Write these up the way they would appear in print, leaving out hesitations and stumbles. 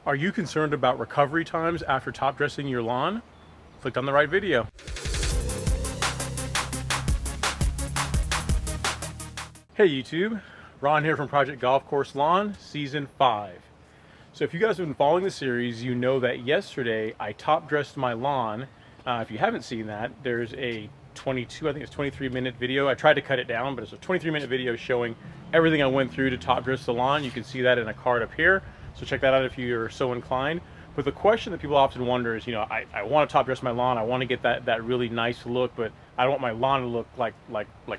Are you concerned about recovery times after top dressing your lawn? Click on the right video. Hey YouTube, Ron here from Project Golf Course Lawn, Season 5. So if you guys have been following the series, you know that yesterday I top dressed my lawn. If you haven't seen that, there's a 23-minute video. I tried to cut it down, but it's a 23-minute video showing everything I went through to top dress the lawn. You can see that in a card up here. So check that out if you're so inclined. But the question that people often wonder is, I want to top dress my lawn. I want to get that really nice look, but I don't want my lawn to look like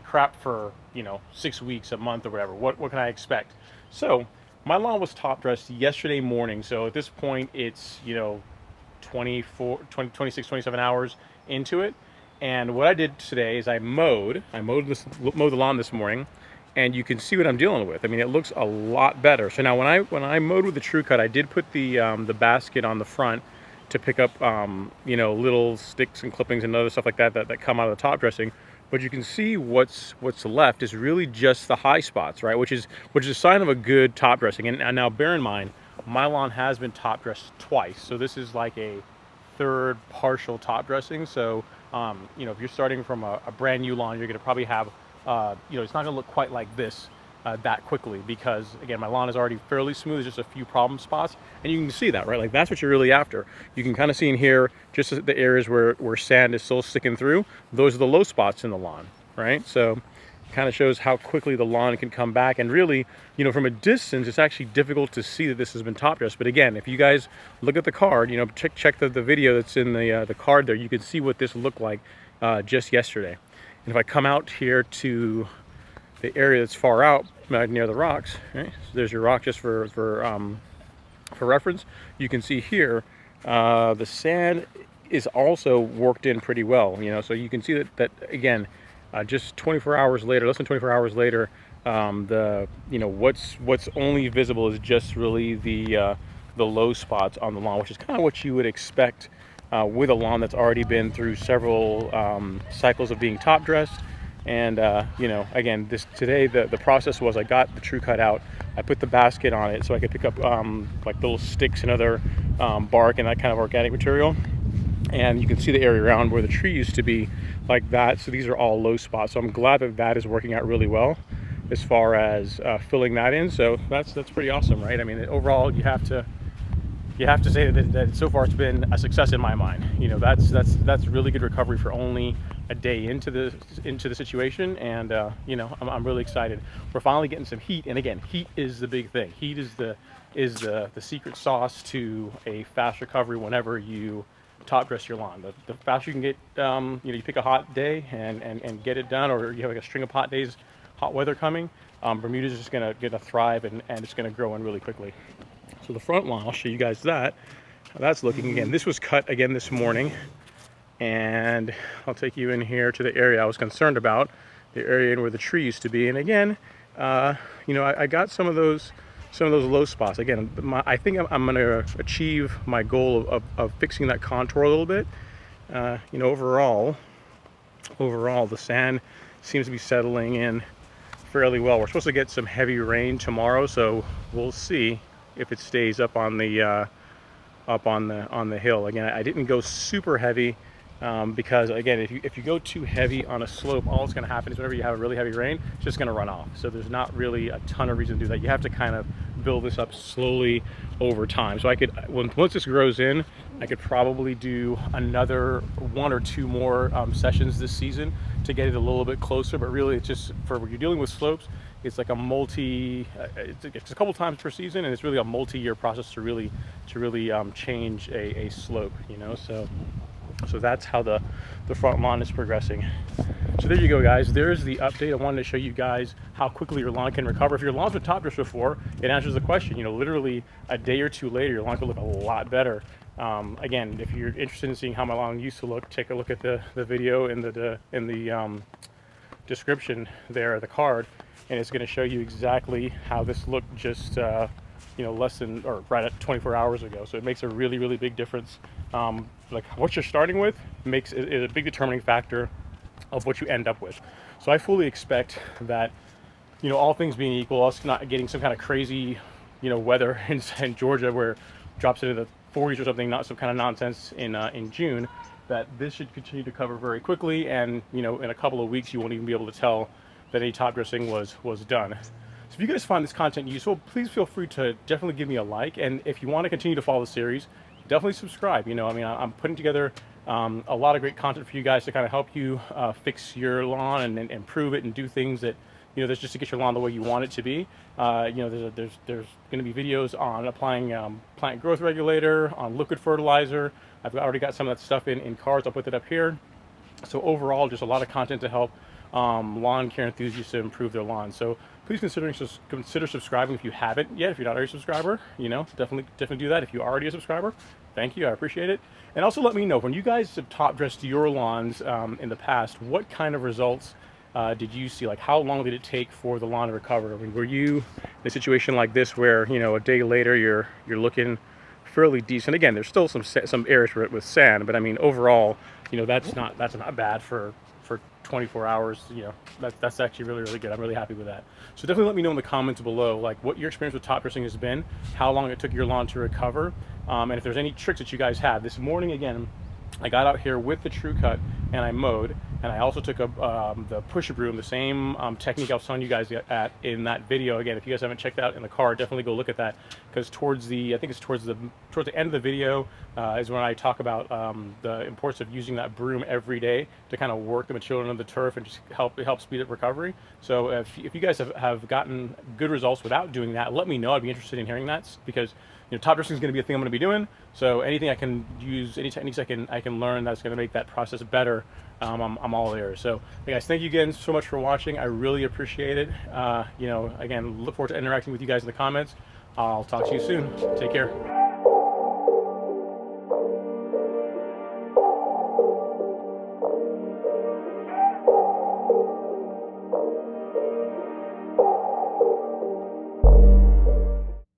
crap for 6 weeks, a month, or whatever. What can I expect? So my lawn was top dressed yesterday morning. So at this point, it's 26, 27 hours into it. And what I did today is I mowed the lawn this morning. And you can see what I'm dealing with. I mean, it looks a lot better. So now when I mowed with the True Cut, I did put the basket on the front to pick up little sticks and clippings and other stuff like that come out of the top dressing. But you can see what's left is really just the high spots, right? Which is a sign of a good top dressing. And now bear in mind, my lawn has been top dressed twice, so this is like a third partial top dressing. So if you're starting from a brand new lawn, you're going to probably have it's not going to look quite like this that quickly, because again, my lawn is already fairly smooth. There's just a few problem spots, and you can see that, right? Like, that's what you're really after. You can kind of see in here just the areas where sand is still sticking through. Those are the low spots in the lawn, right? So it kind of shows how quickly the lawn can come back. And really, from a distance, it's actually difficult to see that this has been top dressed. But again, if you guys look at the card, check the video that's in the card there, you can see what this looked like just yesterday. And if I come out here to the area that's far out near the rocks, right? So there's your rock just for reference. You can see here the sand is also worked in pretty well. So you can see that again, just 24 hours later, less than 24 hours later, what's only visible is just really the low spots on the lawn, which is kind of what you would expect with a lawn that's already been through several cycles of being top dressed. And again, today the process was I got the True Cut out, I put the basket on it so I could pick up like little sticks and other bark and that kind of organic material. And you can see the area around where the tree used to be like that. So these are all low spots. So I'm glad that is working out really well as far as filling that in. So that's pretty awesome, right? I mean, overall, you have to say that so far it's been a success in my mind. That's really good recovery for only a day into the situation, and I'm really excited. We're finally getting some heat, and again, heat is the big thing. Heat is the secret sauce to a fast recovery whenever you top dress your lawn. The faster you can get, you pick a hot day and get it done, or you have like a string of hot days, hot weather coming. Bermuda's just gonna thrive, and it's gonna grow in really quickly. So the front lawn, I'll show you guys how that's looking. Again, this was cut again this morning, and I'll take you in here to the area I was concerned about, the area where the tree used to be. And again, I got some of those low spots. Again, I think I'm going to achieve my goal of fixing that contour a little bit. Overall, the sand seems to be settling in fairly well. We're supposed to get some heavy rain tomorrow, so we'll see if it stays up on the hill. Again, I didn't go super heavy because again, if you go too heavy on a slope, all that's going to happen is whenever you have a really heavy rain, it's just going to run off. So there's not really a ton of reason to do that. You have to kind of build this up slowly over time. So once this grows in, I could probably do another 1 or 2 more sessions this season to get it a little bit closer. But really, it's just for when you're dealing with slopes, it's like it's a couple times per season, and it's really a multi-year process to really change a slope. So that's how the front lawn is progressing. So there you go, guys. There's the update. I wanted to show you guys how quickly your lawn can recover. If your lawn's been top dressed before, it answers the question. Literally a day or two later, your lawn could look a lot better. Again, if you're interested in seeing how my lawn used to look, take a look at the video in the description there, the card, and it's going to show you exactly how this looked just less than, or right at 24 hours ago. So it makes a really, really big difference. Like what you're starting with is a big determining factor of what you end up with. So I fully expect that, all things being equal, us not getting some kind of crazy, weather in Georgia where drops into the 40s or something, not some kind of nonsense in June, that this should continue to cover very quickly, and in a couple of weeks you won't even be able to tell that any top dressing was done. So if you guys find this content useful, please feel free to definitely give me a like, and if you want to continue to follow the series, definitely subscribe. I'm putting together a lot of great content for you guys to kind of help you fix your lawn and improve it and do things that there's just to get your lawn the way you want it to be. There's going to be videos on applying plant growth regulator, on liquid fertilizer. I've already got some of that stuff in cards. I'll put that up here. So overall, just a lot of content to help lawn care enthusiasts to improve their lawn. So please consider subscribing if you haven't yet. If you're not already a subscriber, definitely do that. If you are already a subscriber, thank you, I appreciate it. And also let me know, when you guys have top dressed your lawns in the past, what kind of results did you see? Like, how long did it take for the lawn to recover? I mean, were you in a situation like this where a day later you're looking fairly decent? Again, there's still some areas with sand, but I mean overall, that's not bad for 24 hours. That's actually really good. I'm really happy with that. So definitely let me know in the comments below, like, what your experience with top dressing has been, how long it took your lawn to recover, and if there's any tricks that you guys have. This morning, again, I got out here with the True Cut and I mowed, and I also took the pusher broom, the same technique I was telling you guys at in that video. Again, if you guys haven't checked out in the car, definitely go look at that, because towards the end of the video is when I talk about the importance of using that broom every day to kind of work the material into the turf and just help speed up recovery. So if you guys have gotten good results without doing that, let me know. I'd be interested in hearing that, because top dressing is going to be a thing I'm going to be doing. So anything I can use, any techniques I can learn that's going to make that process better, I'm all there. So hey guys, thank you again so much for watching. I really appreciate it. Again, look forward to interacting with you guys in the comments. I'll talk to you soon. Take care.